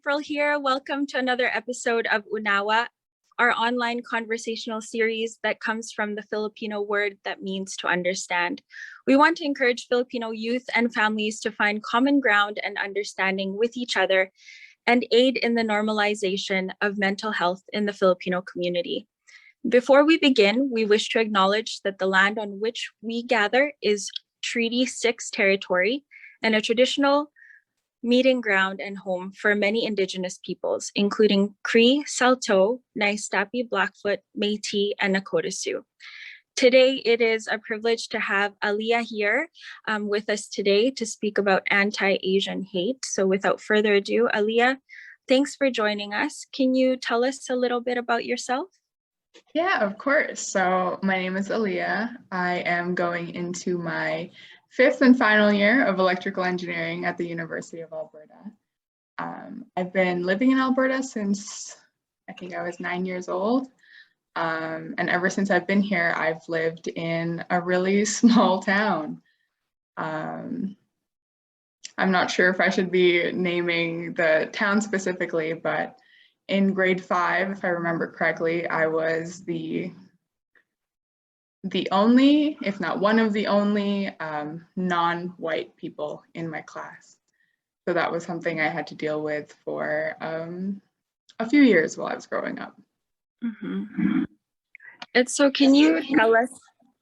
April here. Welcome to another episode of UNAWA, our online conversational series that comes from the Filipino word that means to understand. We want to encourage Filipino youth and families to find common ground and understanding with each other and aid in the normalization of mental health in the Filipino community. Before we begin, we wish to acknowledge that the land on which we gather is Treaty 6 territory and a traditional meeting ground and home for many Indigenous peoples, including Cree, Saulteaux, Naistapi, Blackfoot, Métis, and Nakota Sioux. Today, it is a privilege to have Allia here with us today to speak about anti-Asian hate. So without further ado, Allia, thanks for joining us. Can you tell us a little bit about yourself? Yeah, of course. So my name is Allia. I am going into my 5th and final year of electrical engineering at the University of Alberta. I've been living in Alberta since I think I was 9 years old. And ever since I've been here, I've lived in a really small town. I'm not sure if I should be naming the town specifically, but in grade 5, if I remember correctly, I was the only, if not one of the only, non-white people in my class. So that was something I had to deal with for a few years while I was growing up. Mm-hmm. And so can you tell us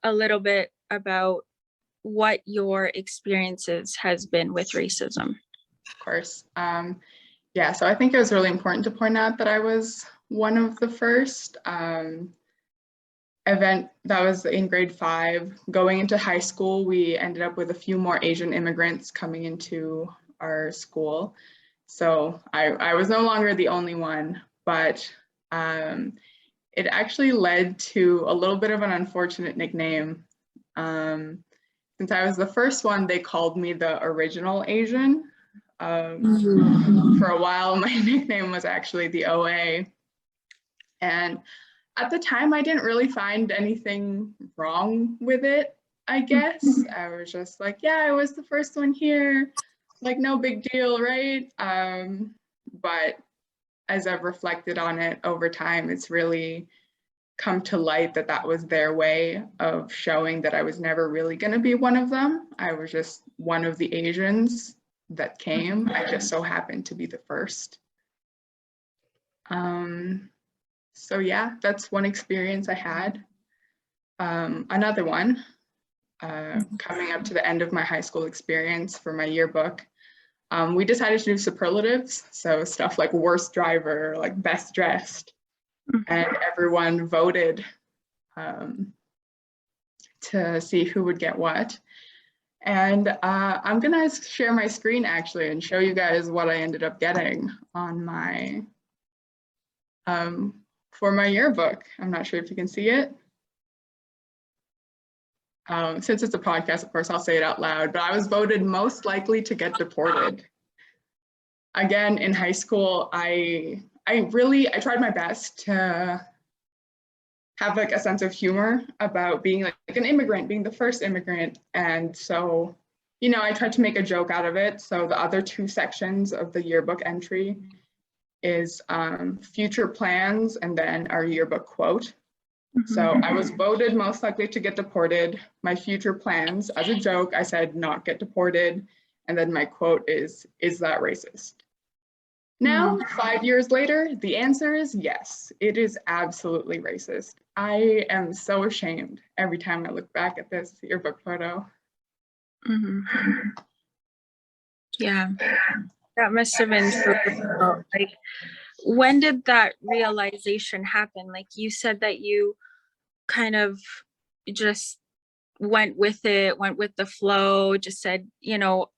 a little bit about what your experiences has been with racism? Of course. Yeah, so I think it was really important to point out that I was one of the first. Event that was in grade 5. Going into high school, we ended up with a few more Asian immigrants coming into our school. So I was no longer the only one, but it actually led to a little bit of an unfortunate nickname. Since I was the first one, they called me the original Asian. For a while, my nickname was actually the OA. And at the time, I didn't really find anything wrong with it, I guess. I was just like, yeah, I was the first one here, like no big deal, right? But as I've reflected on it over time, it's really come to light that that was their way of showing that I was never really going to be one of them. I was just one of the Asians that came. I just so happened to be the first. So yeah, that's one experience I had. Another one, coming up to the end of my high school experience for my yearbook, we decided to do superlatives. So stuff like worst driver, like best dressed, and everyone voted to see who would get what. And I'm gonna share my screen actually and show you guys what I ended up getting on my for my yearbook. I'm not sure if you can see it. Since it's a podcast, of course, I'll say it out loud, but I was voted most likely to get deported. Again, in high school, I tried my best to have like a sense of humor about being like an immigrant, being the first immigrant. And so, you know, I tried to make a joke out of it. So the other 2 sections of the yearbook entry is future plans and then our yearbook quote. So I was voted most likely to get deported. My future plans, as a joke, I said not get deported. And then my quote is that racist? Now, 5 years later, the answer is yes, it is absolutely racist. I am so ashamed every time I look back at this yearbook photo. Yeah. That must have been so difficult. Like, when did that realization happen? Like you said that you kind of just went with it, went with the flow, just said, you know,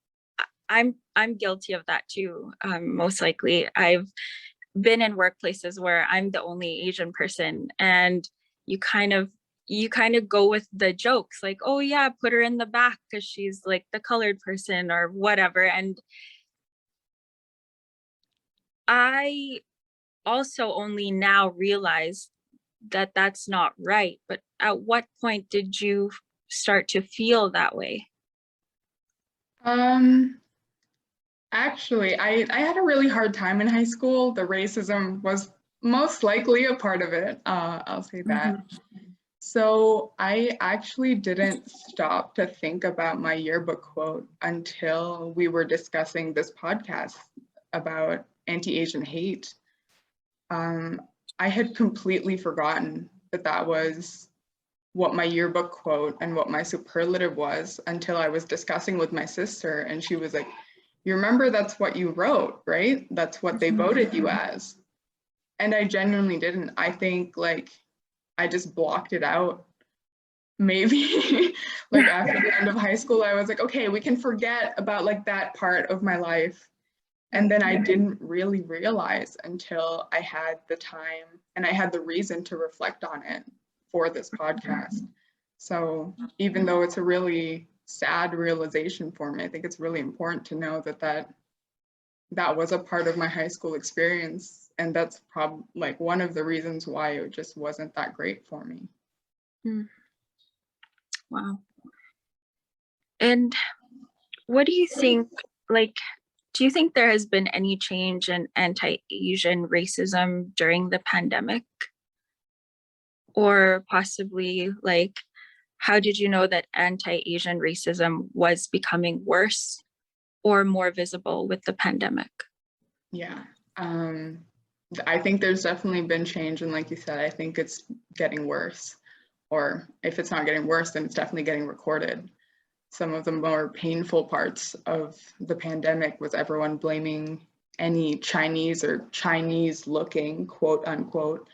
I'm guilty of that too. Most likely, I've been in workplaces where I'm the only Asian person, and you kind of go with the jokes, like, oh yeah, put her in the back because she's like the colored person or whatever. And I also only now realize that that's not right. But at what point did you start to feel that way? Actually, I had a really hard time in high school. The racism was most likely a part of it. I'll say that. Mhm. So I actually didn't stop to think about my yearbook quote until we were discussing this podcast about anti-Asian hate. Um, I had completely forgotten that that was what my yearbook quote and what my superlative was until I was discussing with my sister, and she was like, "You remember that's what you wrote, right? That's what they voted you as." And I genuinely didn't. I think like I just blocked it out. Maybe like after the end of high school, I was like, okay, we can forget about like that part of my life. And then I didn't really realize until I had the time and I had the reason to reflect on it for this podcast. So even though it's a really sad realization for me, I think it's really important to know that that was a part of my high school experience. And that's probably like one of the reasons why it just wasn't that great for me. Mm. Wow. And what do you think, like, do you think there has been any change in anti-Asian racism during the pandemic? Or possibly, like, how did you know that anti-Asian racism was becoming worse or more visible with the pandemic? Yeah. I think there's definitely been change. And like you said, I think it's getting worse. Or if it's not getting worse, then it's definitely getting recorded. Some of the more painful parts of the pandemic was everyone blaming any Chinese or Chinese looking, quote unquote,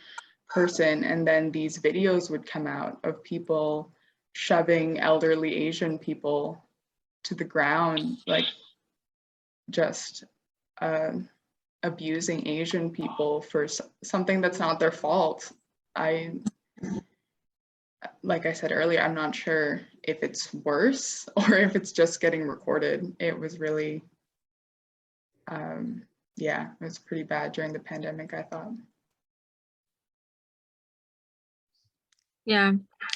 person. And then these videos would come out of people shoving elderly Asian people to the ground, like just abusing Asian people for something that's not their fault. Like I said earlier, I'm not sure if it's worse or if it's just getting recorded. It was really, yeah, it was pretty bad during the pandemic, I thought. Yeah,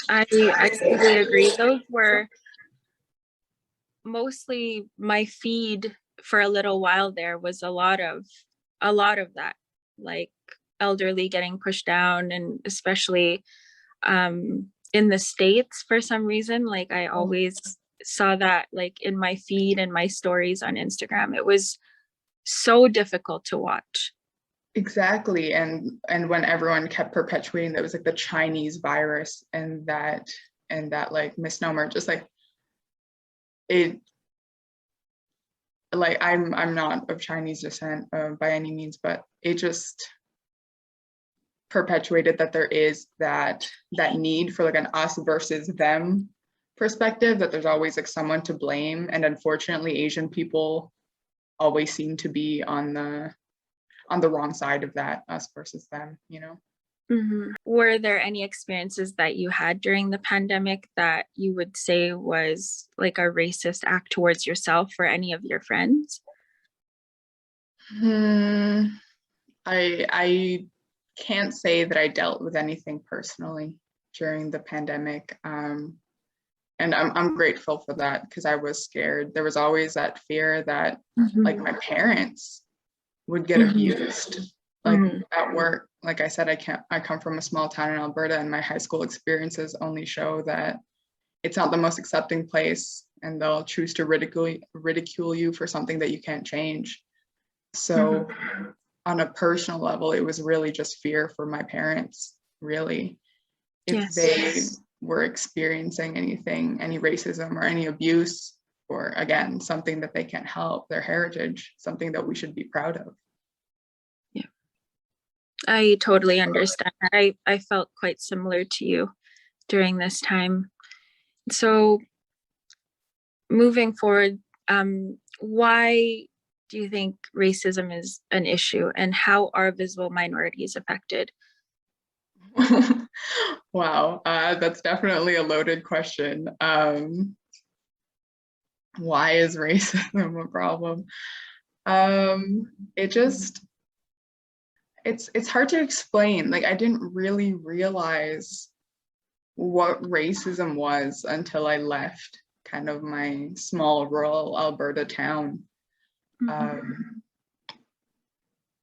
I totally agree. Those were mostly my feed for a little while. There was a lot of that, like elderly getting pushed down, and especially in the States for some reason. Like I always saw that like in my feed and my stories on Instagram. It was so difficult to watch. Exactly. And when everyone kept perpetuating that it was like the Chinese virus and that like misnomer, just like it, like I'm not of Chinese descent by any means, but it just perpetuated that there is that need for like an us versus them perspective, that there's always like someone to blame. And unfortunately, Asian people always seem to be on the wrong side of that us versus them, you know? Mm-hmm. Were there any experiences that you had during the pandemic that you would say was like a racist act towards yourself or any of your friends? I can't say that I dealt with anything personally during the pandemic. And I'm grateful for that, because I was scared. There was always that fear that like my parents would get abused, like at work. Like I said, I come from a small town in Alberta, and my high school experiences only show that it's not the most accepting place, and they'll choose to ridicule you for something that you can't change. So on a personal level, it was really just fear for my parents, really. If they were experiencing anything, any racism or any abuse, or again, something that they can't help, their heritage, something that we should be proud of. Yeah, I totally understand that. I felt quite similar to you during this time. So moving forward, why do you think racism is an issue, and how are visible minorities affected? Wow, that's definitely a loaded question. Why is racism a problem? It just, it's hard to explain. Like I didn't really realize what racism was until I left kind of my small rural Alberta town.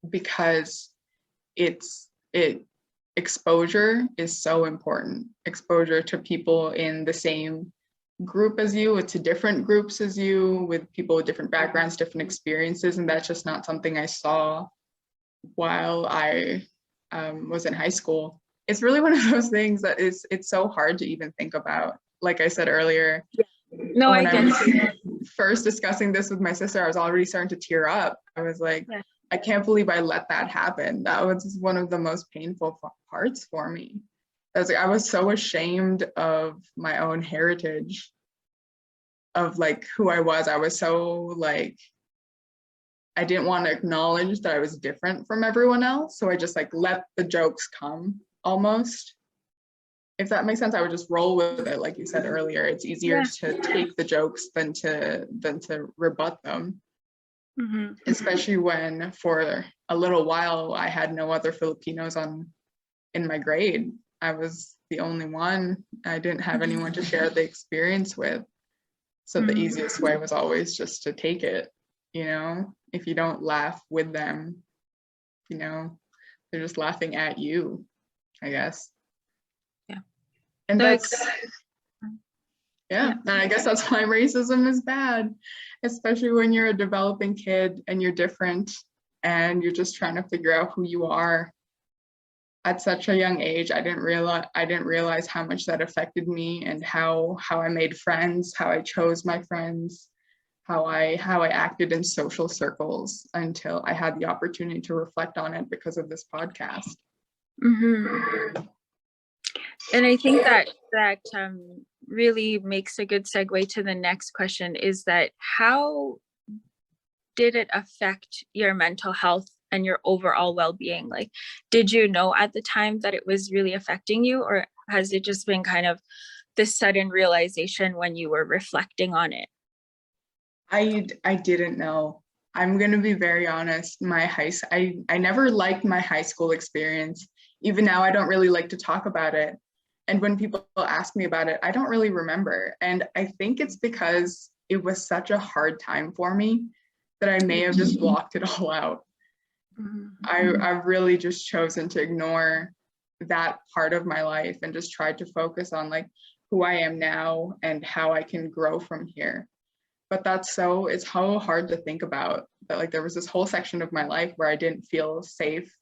because exposure is so important. Exposure to people in the same group as you, to different groups as you, with people with different backgrounds, different experiences, and that's just not something I saw while I was in high school. It's really one of those things that it's so hard to even think about. Like I said earlier, no, when I I get was it. first discussing this with my sister, I was already starting to tear up. I was like, I can't believe I let that happen. That was one of the most painful parts for me. I was so ashamed of my own heritage, of like who I was. I was so like, I didn't want to acknowledge that I was different from everyone else. So I just like let the jokes come almost. If that makes sense, I would just roll with it. Like you said earlier, it's easier to take the jokes than to rebut them. Especially when for a little while I had no other Filipinos in my grade. I was the only one. I didn't have anyone to share the experience with. So the easiest way was always just to take it, you know? If you don't laugh with them, you know, they're just laughing at you, I guess. Yeah. And and I guess that's why racism is bad, especially when you're a developing kid and you're different and you're just trying to figure out who you are. At such a young age, I didn't realize how much that affected me and how I made friends, how I chose my friends, how I acted in social circles, until I had the opportunity to reflect on it because of this podcast. And I think that really makes a good segue to the next question, is that how did it affect your mental health and your overall well-being? Like, did you know at the time that it was really affecting you, or has it just been kind of this sudden realization when you were reflecting on it? I didn't know. I'm going to be very honest. I never liked my high school experience. Even now, I don't really like to talk about it. And when people ask me about it, I don't really remember. And I think it's because it was such a hard time for me that I may have just blocked it all out. I've really just chosen to ignore that part of my life and just tried to focus on like who I am now and how I can grow from here. But it's so hard to think about that. Like there was this whole section of my life where I didn't feel safe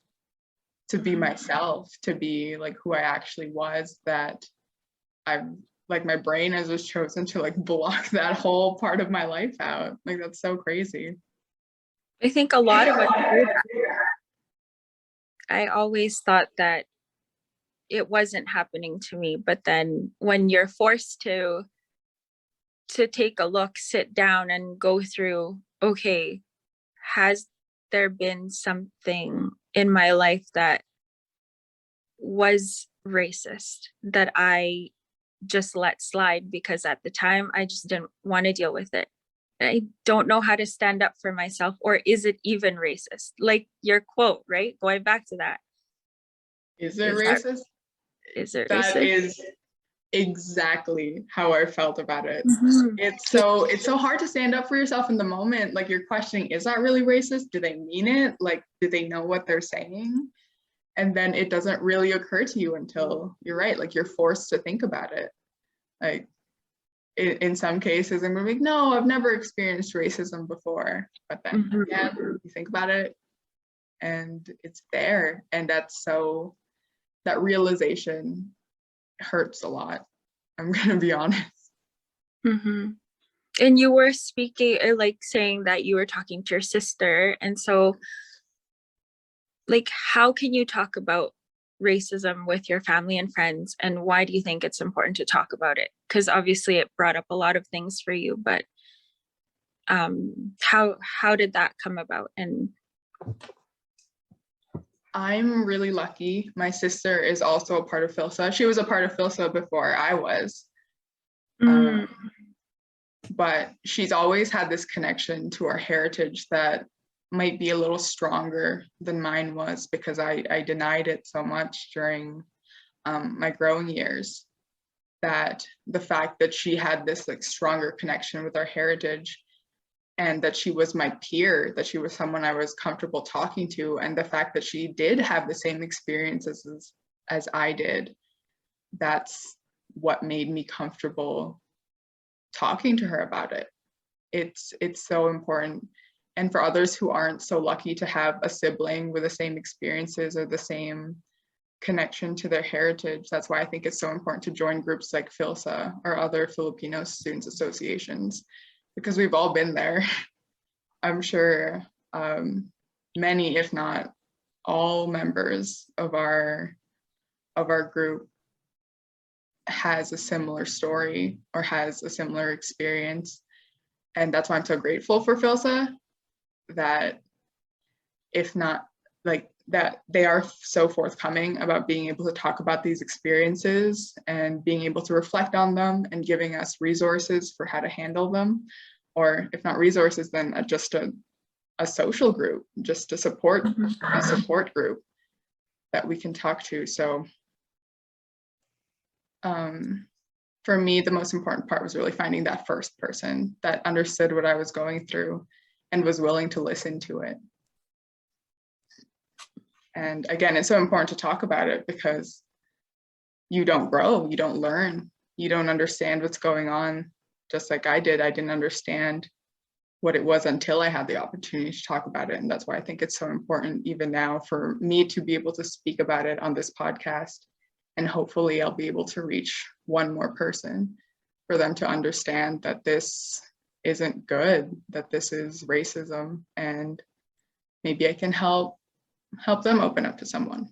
to be myself, to be like who I actually was, that my brain has just chosen to like block that whole part of my life out. Like that's so crazy. I think a lot of us do that. I always thought that it wasn't happening to me, but then when you're forced to take a look, sit down and go through, okay, has there been something in my life that was racist that I just let slide because at the time I just didn't want to deal with it? I don't know how to stand up for myself, or is it even racist? Like your quote, right? Going back to that. Is it racist? Is it racist? That is exactly how I felt about it. It's so hard to stand up for yourself in the moment. Like you're questioning, is that really racist? Do they mean it? Like, do they know what they're saying? And then it doesn't really occur to you until you're right. Like you're forced to think about it. Like in some cases, I'm like, no, I've never experienced racism before. But then again, you think about it and it's there. And that realization hurts a lot. I'm gonna be honest. And you were speaking, like saying that you were talking to your sister. And so like, how can you talk about racism with your family and friends? And why do you think it's important to talk about it? Because obviously it brought up a lot of things for you, but how did that come about? And I'm really lucky. My sister is also a part of Philsa. She was a part of Philsa before I was. But she's always had this connection to our heritage that might be a little stronger than mine was, because I denied it so much during my growing years, that the fact that she had this like stronger connection with our heritage and that she was my peer, that she was someone I was comfortable talking to, and the fact that she did have the same experiences as I did, that's what made me comfortable talking to her about it. It's so important. And for others who aren't so lucky to have a sibling with the same experiences or the same connection to their heritage, that's why I think it's so important to join groups like Philsa or other Filipino students associations, because we've all been there. I'm sure many, if not all members of our group has a similar story or has a similar experience. And that's why I'm so grateful for Philsa, that if not like that, they are so forthcoming about being able to talk about these experiences and being able to reflect on them and giving us resources for how to handle them, or if not resources, then just a social group, just a support group that we can talk to. So for me, the most important part was really finding that first person that understood what I was going through and was willing to listen to it. And again, it's so important to talk about it, because you don't grow, you don't learn, you don't understand what's going on. Just like I did, I didn't understand what it was until I had the opportunity to talk about it. And that's why I think it's so important even now for me to be able to speak about it on this podcast. And hopefully I'll be able to reach one more person for them to understand that this isn't good, that this is racism, and maybe I can help them open up to someone.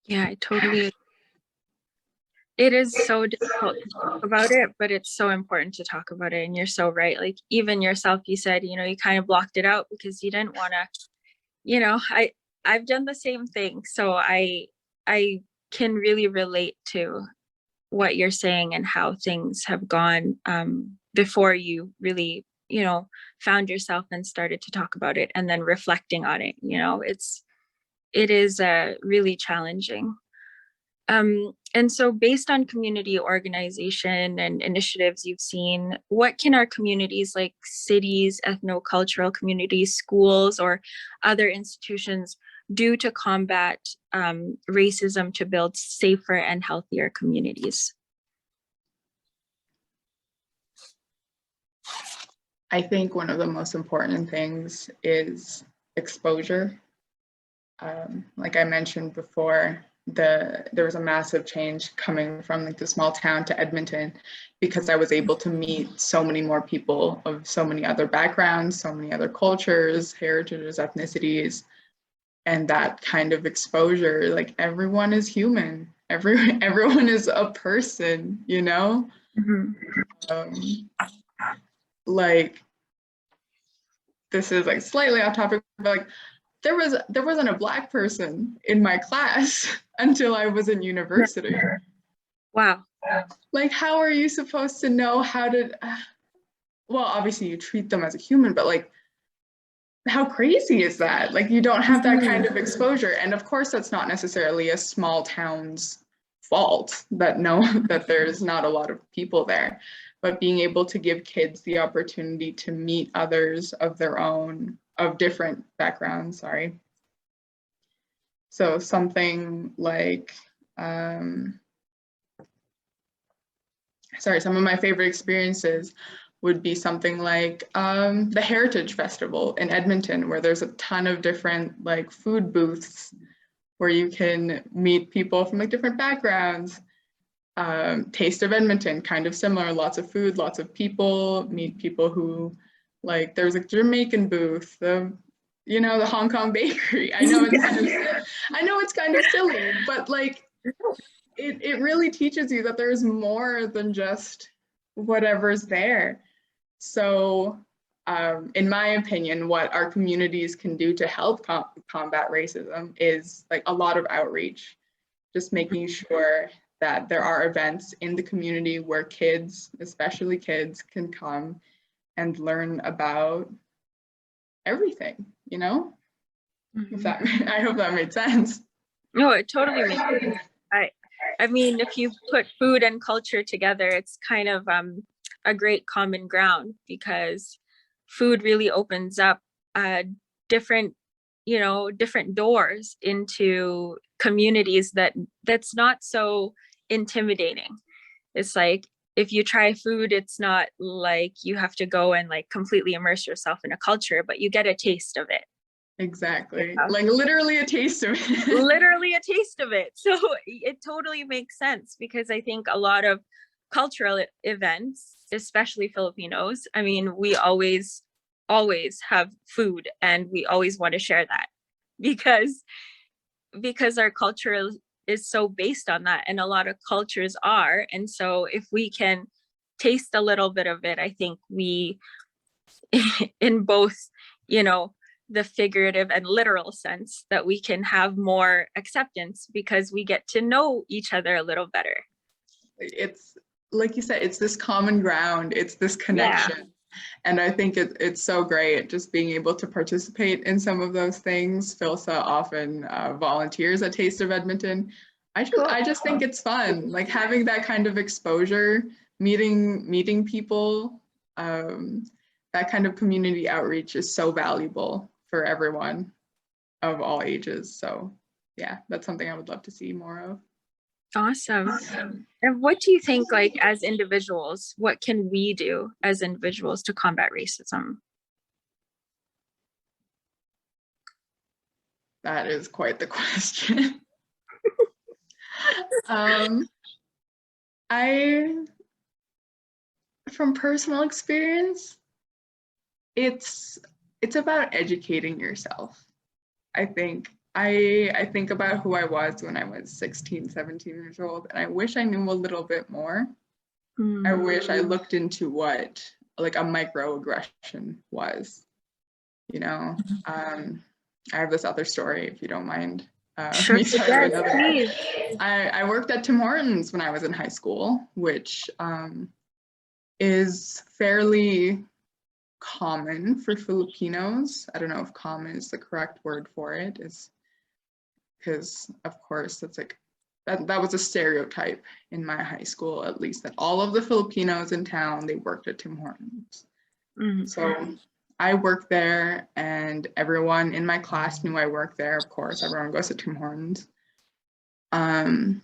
Yeah, I totally. It is so difficult to talk about it, but it's so important to talk about it. And you're so right. Like even yourself, you said, you kind of blocked it out because you didn't want to, I've done the same thing. So I can really relate to what you're saying and how things have gone before you really, found yourself and started to talk about it, and then reflecting on it. It is really challenging. And so based on community organization and initiatives you've seen, what can our communities like cities, ethnocultural communities, schools, or other institutions do to combat racism to build safer and healthier communities? I think one of the most important things is exposure. Like I mentioned before, there was a massive change coming from like the small town to Edmonton, because I was able to meet so many more people of so many other backgrounds, so many other cultures, heritages, ethnicities, and that kind of exposure. Like everyone is human, everyone is a person, Mm-hmm. Like this is like slightly off topic, but like there wasn't a Black person in my class until I was in university. Wow. Like, how are you supposed to know how to, well, obviously you treat them as a human, but like, how crazy is that? Like, you don't have that kind of exposure. And of course, that's not necessarily a small town's fault that there's not a lot of people there, but being able to give kids the opportunity to meet others of different backgrounds, So something like, some of my favorite experiences would be something like the Heritage Festival in Edmonton, where there's a ton of different like food booths where you can meet people from like different backgrounds. Taste of Edmonton, kind of similar, lots of food, lots of people, meet people who like, there's a Jamaican booth, the Hong Kong bakery. I know it's kind of silly, but like it really teaches you that there's more than just whatever's there. So in my opinion, what our communities can do to help combat racism is like a lot of outreach, just making sure that there are events in the community where kids, especially kids, can come and learn about everything, Mm-hmm. I hope that made sense. No, it totally makes sense. I mean, if you put food and culture together, it's kind of a great common ground, because food really opens up different, different doors into communities that's not so intimidating. It's like, if you try food, it's not like you have to go and like completely immerse yourself in a culture, but you get a taste of it. Exactly. Like literally a taste of it. Literally a taste of it. So it totally makes sense, because I think a lot of cultural events, especially Filipinos, I mean, we always have food, and we always want to share that, because our culture is so based on that, and a lot of cultures are. And so if we can taste a little bit of it, I think we in both, the figurative and literal sense, that we can have more acceptance, because we get to know each other a little better. It's like you said, it's this common ground, it's this connection. Yeah. And I think it's so great just being able to participate in some of those things. Philsa often volunteers at Taste of Edmonton. I just think it's fun, like having that kind of exposure, meeting people. That kind of community outreach is so valuable for everyone of all ages. So yeah, that's something I would love to see more of. Awesome. And what do you think, like, as individuals, what can we do as individuals to combat racism? That is quite the question. From personal experience, it's about educating yourself. I think about who I was when I was 16, 17 years old, and I wish I knew a little bit more. I wish I looked into what like a microaggression was, I have this other story, if you don't mind. Sure, please. I worked at Tim Hortons when I was in high school, which is fairly common for Filipinos. I don't know if common is the correct word for it, is because of course that's like that was a stereotype in my high school, at least, that all of the Filipinos in town, they worked at Tim Hortons. So I worked there, and everyone in my class knew I worked there. Of course, everyone goes to Tim Hortons. And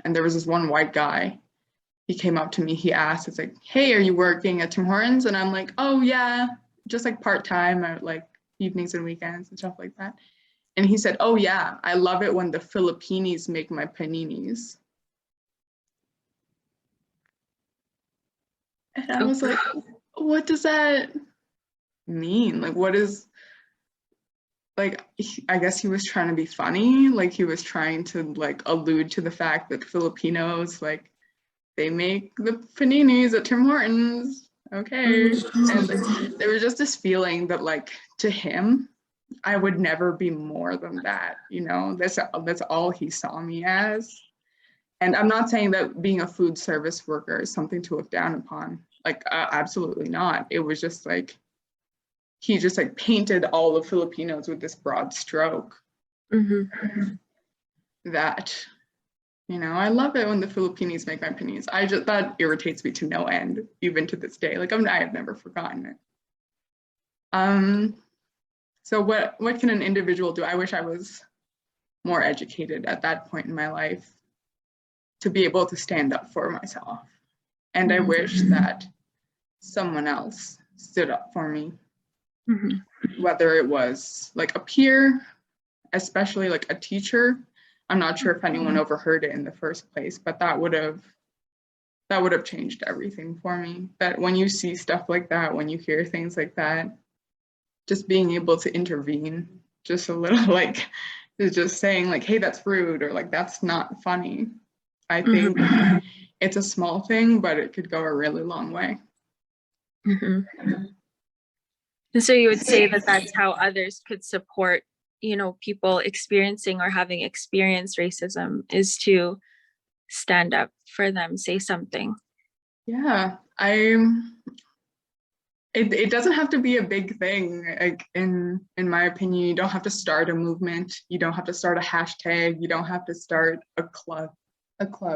there was this one white guy. He came up to me, he asked, it's like, hey, are you working at Tim Hortons? And I'm like, oh yeah, just like part-time, like evenings and weekends and stuff like that. And he said, oh yeah, I love it when the Filipinis make my paninis. And I was like, what does that mean? Like, what is, like, I guess he was trying to be funny. Like, he was trying to like allude to the fact that Filipinos, like, they make the paninis at Tim Hortons. Okay. And there was just this feeling that, like, to him, I would never be more than that, that's all he saw me as. And I'm not saying that being a food service worker is something to look down upon, like, absolutely not. It was just like, he just like painted all of Filipinos with this broad stroke. That, I love it when the Filipinos make my paninis. That irritates me to no end, even to this day. Like, I have never forgotten it. So what can an individual do? I wish I was more educated at that point in my life to be able to stand up for myself. And I wish that someone else stood up for me, whether it was like a peer, especially like a teacher. I'm not sure if anyone overheard it in the first place, but that would have changed everything for me. That when you see stuff like that, when you hear things like that, just being able to intervene just a little, like, is just saying like, hey, that's rude, or like, that's not funny. I think it's a small thing, but it could go a really long way. And so you would say that that's how others could support, people experiencing or having experienced racism, is to stand up for them, say something. Yeah, it doesn't have to be a big thing. Like, in my opinion, you don't have to start a movement. You don't have to start a hashtag. You don't have to start a club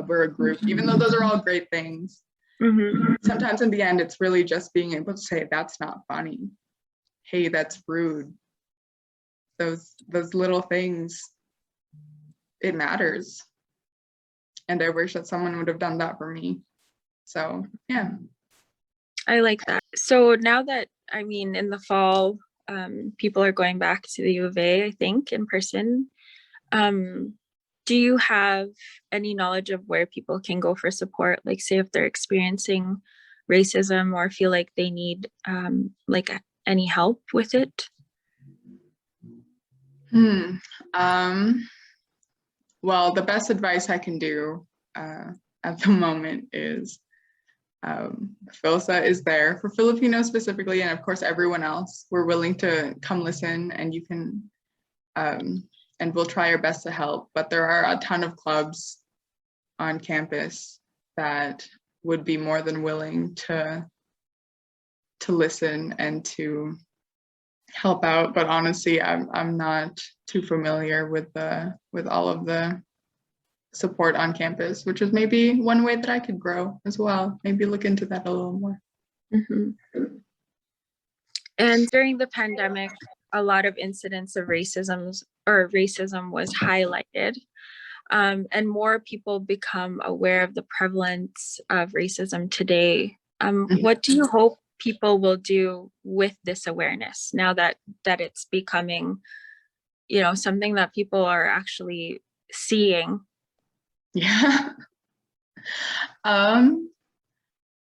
or a group, even though those are all great things. Sometimes in the end, it's really just being able to say, that's not funny. Hey, that's rude. Those little things, it matters. And I wish that someone would have done that for me. So, yeah. I like that. So now that, I mean, in the fall, people are going back to the U of A, I think, in person. Do you have any knowledge of where people can go for support? Like, say, if they're experiencing racism or feel like they need like any help with it? Well, the best advice I can do at the moment is Philsa is there for Filipinos specifically, and of course everyone else. We're willing to come listen, and you can, and we'll try our best to help. But there are a ton of clubs on campus that would be more than willing to listen and to help out. But honestly, I'm not too familiar with all of the support on campus, which is maybe one way that I could grow as well. Maybe look into that a little more. And during the pandemic, a lot of incidents of racism was highlighted, and more people become aware of the prevalence of racism today. What do you hope people will do with this awareness now that it's becoming, you know, something that people are actually seeing? Yeah.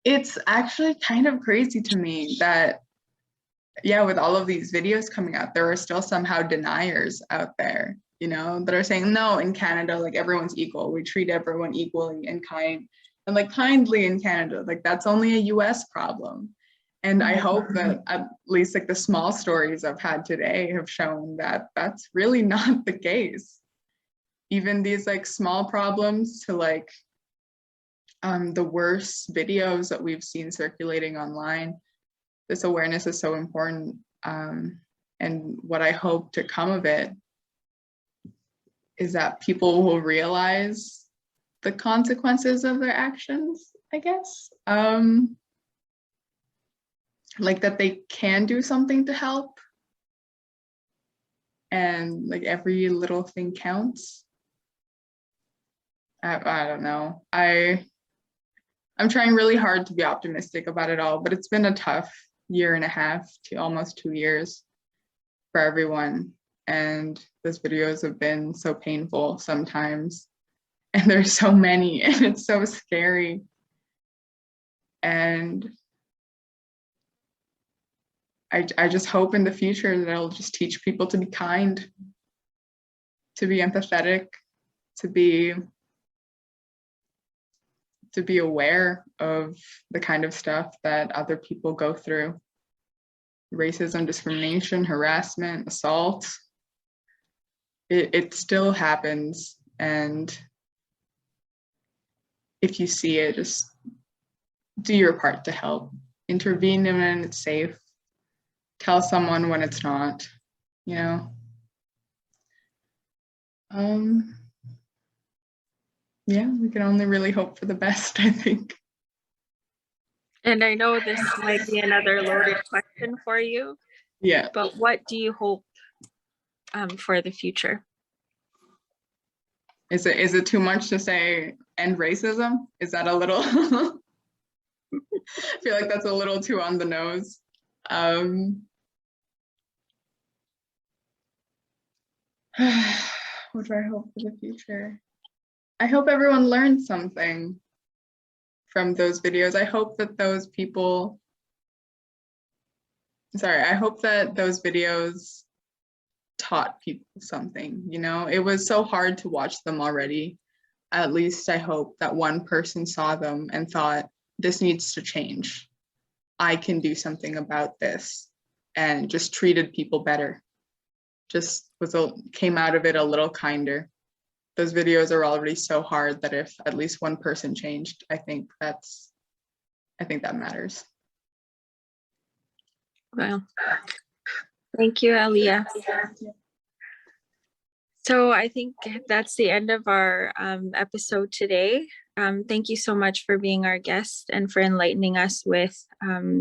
It's actually kind of crazy to me that, yeah, with all of these videos coming out, there are still somehow deniers out there, you know, that are saying, no, in Canada, like everyone's equal. We treat everyone equally and like kindly in Canada. Like that's only a US problem. And I hope that at least like the small stories I've had today have shown that that's really not the case. Even these like small problems to like the worst videos that we've seen circulating online, this awareness is so important. And what I hope to come of it is that people will realize the consequences of their actions, I guess. Like that they can do something to help, and like every little thing counts. I don't know. I'm trying really hard to be optimistic about it all, but it's been a tough year and a half to almost 2 years for everyone. And those videos have been so painful sometimes. And there's so many, and it's so scary. And I just hope in the future that it'll just teach people to be kind, to be empathetic, to be aware of the kind of stuff that other people go through. Racism, discrimination, harassment, assault. It still happens. And if you see it, just do your part to help. Intervene when it's safe. Tell someone when it's not, you know. Yeah, we can only really hope for the best, I think. And I know this might be another loaded question for you. Yeah. But what do you hope for the future? Is it too much to say end racism? Is that a little? I feel like that's a little too on the nose. What do I hope for the future? I hope everyone learned something from those videos. I hope that those videos taught people something, you know? It was so hard to watch them already. At least I hope that one person saw them and thought, this needs to change. I can do something about this, and just treated people better. Just came out of it a little kinder. Those videos are already so hard that if at least one person changed, I think that matters. Well, thank you, Allia. So I think that's the end of our episode today. Thank you so much for being our guest and for enlightening us with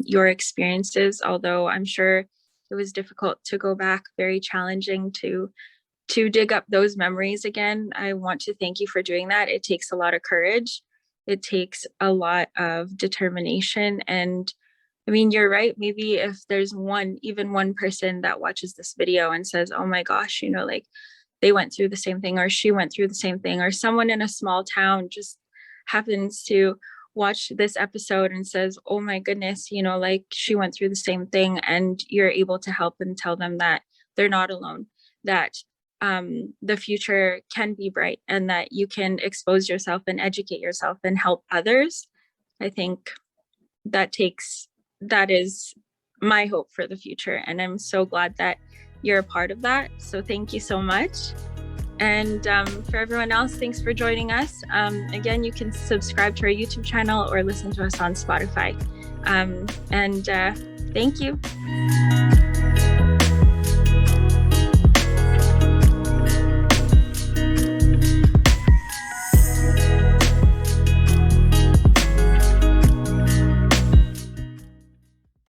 your experiences. Although I'm sure it was difficult to go back, very challenging to dig up those memories again. I want to thank you for doing that. It takes a lot of courage. It takes a lot of determination. And I mean, you're right. Maybe if there's even one person that watches this video and says, oh my gosh, like they went through the same thing, or she went through the same thing, or someone in a small town just happens to watch this episode and says, oh my goodness, like she went through the same thing, and you're able to help and tell them that they're not alone, that the future can be bright, and that you can expose yourself and educate yourself and help others. I think that is my hope for the future. And I'm so glad that you're a part of that. So thank you so much. And for everyone else, thanks for joining us. Again, you can subscribe to our YouTube channel or listen to us on Spotify. And thank you.